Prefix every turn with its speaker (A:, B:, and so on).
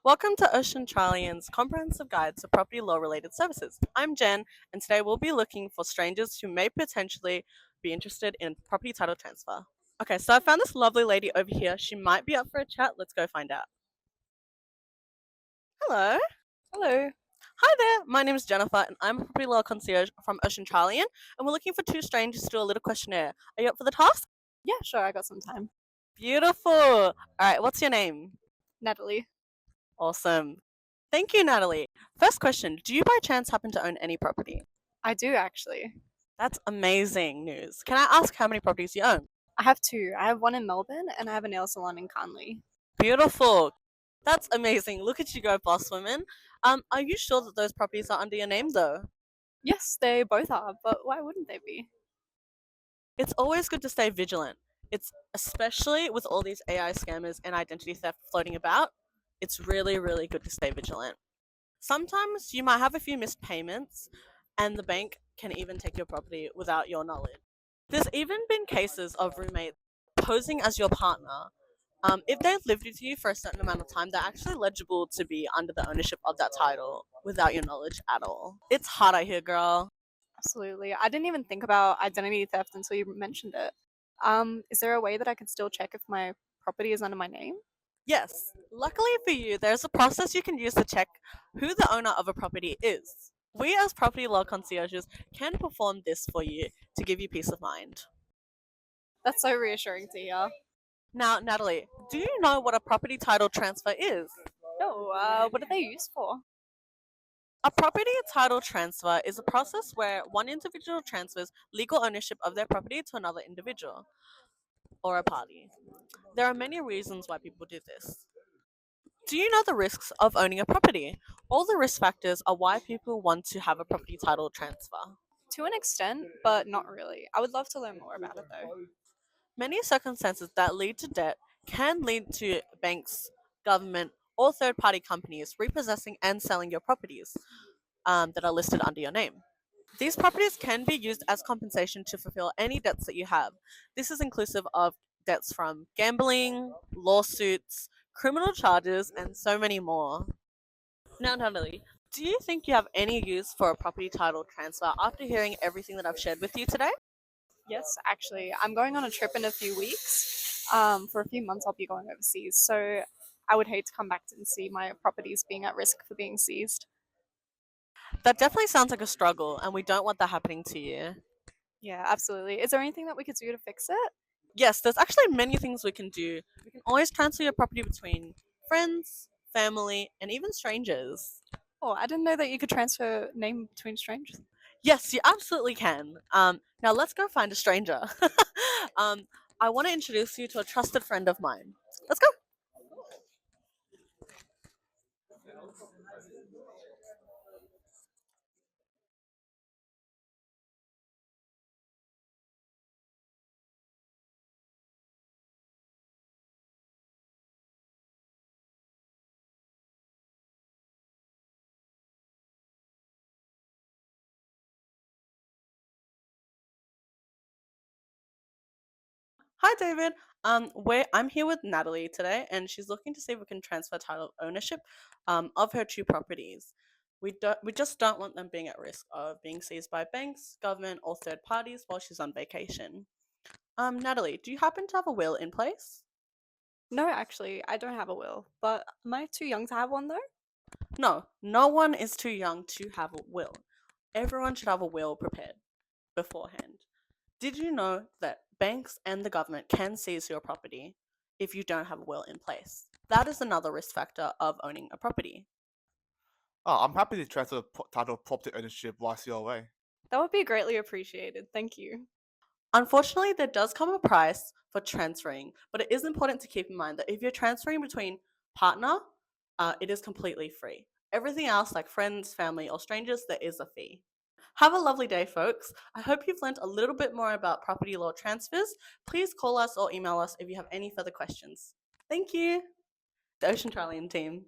A: Welcome to Oceantralian's comprehensive guide to property law related services. I'm Jen, and today we'll be looking for strangers who may potentially be interested in property title transfer. Okay, so I found this lovely lady over here. She might be up for a chat. Let's go find out. Hello.
B: Hello.
A: Hi there. My name is Jennifer, and I'm a property law concierge from Oceantralian, and we're looking for two strangers to do a little questionnaire. Are you up for the task?
B: Yeah, sure, I got some time.
A: Beautiful. All right, what's your name?
B: Natalie.
A: Awesome. Thank you, Natalie. First question. Do you by chance happen to own any property?
B: I do actually.
A: That's amazing news. Can I ask how many properties you own?
B: I have two. I have one in Melbourne and I have a nail salon in Canley.
A: Beautiful. That's amazing. Look at you go, boss women. Are you sure that those properties are under your name though?
B: Yes, they both are, but why wouldn't they be?
A: It's always good to stay vigilant. It's especially with all these AI scammers and identity theft floating about. It's really, really good to stay vigilant. Sometimes you might have a few missed payments, and the bank can even take your property without your knowledge. There's even been cases of roommates posing as your partner. If they've lived with you for a certain amount of time, they're actually eligible to be under the ownership of that title without your knowledge at all. It's hard out here, girl.
B: Absolutely. I didn't even think about identity theft until you mentioned it. Is there a way that I can still check if my property is under my name?
A: Yes, luckily for you, there's a process you can use to check who the owner of a property is. We, as property law concierges, can perform this for you to give you peace of mind.
B: That's so reassuring to hear.
A: Now, Natalie, do you know what a property title transfer is?
B: No, what are they used for?
A: A property title transfer is a process where one individual transfers legal ownership of their property to another individual or a party. There are many reasons why people do this. Do you know the risks of owning a property? All the risk factors are why people want to have a property title transfer.
B: To an extent, but not really. I would love to learn more about it though.
A: Many circumstances that lead to debt can lead to banks, government, or third party companies repossessing and selling your properties that are listed under your name. These properties can be used as compensation to fulfill any debts that you have. This is inclusive of debts from gambling, lawsuits, criminal charges, and so many more. Now, Natalie, do you think you have any use for a property title transfer after hearing everything that I've shared with you today?
B: Yes, actually, I'm going on a trip in a few weeks. For a few months, I'll be going overseas. So I would hate to come back and see my properties being at risk for being seized.
A: That definitely sounds like a struggle, and we don't want that happening to you.
B: Yeah, absolutely. Is there anything that we could do to fix it?
A: Yes, there's actually many things we can do. We can always transfer your property between friends, family, and even strangers.
B: Oh, I didn't know that you could transfer name between strangers.
A: Yes, you absolutely can. Now let's go find a stranger. um, I want to introduce you to a trusted friend of mine. Let's go. Hi, David. I'm here with Natalie today, and she's looking to see if we can transfer title ownership of her two properties. We just don't want them being at risk of being seized by banks, government, or third parties while she's on vacation. Natalie, do you happen to have a will in place?
B: No, actually, I don't have a will. But am I too young to have one though?
A: No, no one is too young to have a will. Everyone should have a will prepared beforehand. Did you know that banks and the government can seize your property if you don't have a will in place? That is another risk factor of owning a property.
C: Oh, I'm happy to transfer the title of property ownership whilst you're away.
B: That would be greatly appreciated. Thank you.
A: Unfortunately, there does come a price for transferring, but it is important to keep in mind that if you're transferring between partner, it is completely free. Everything else, like friends, family, or strangers, there is a fee. Have a lovely day, folks. I hope you've learned a little bit more about property law transfers. Please call us or email us if you have any further questions. Thank you. The Oceantralian team.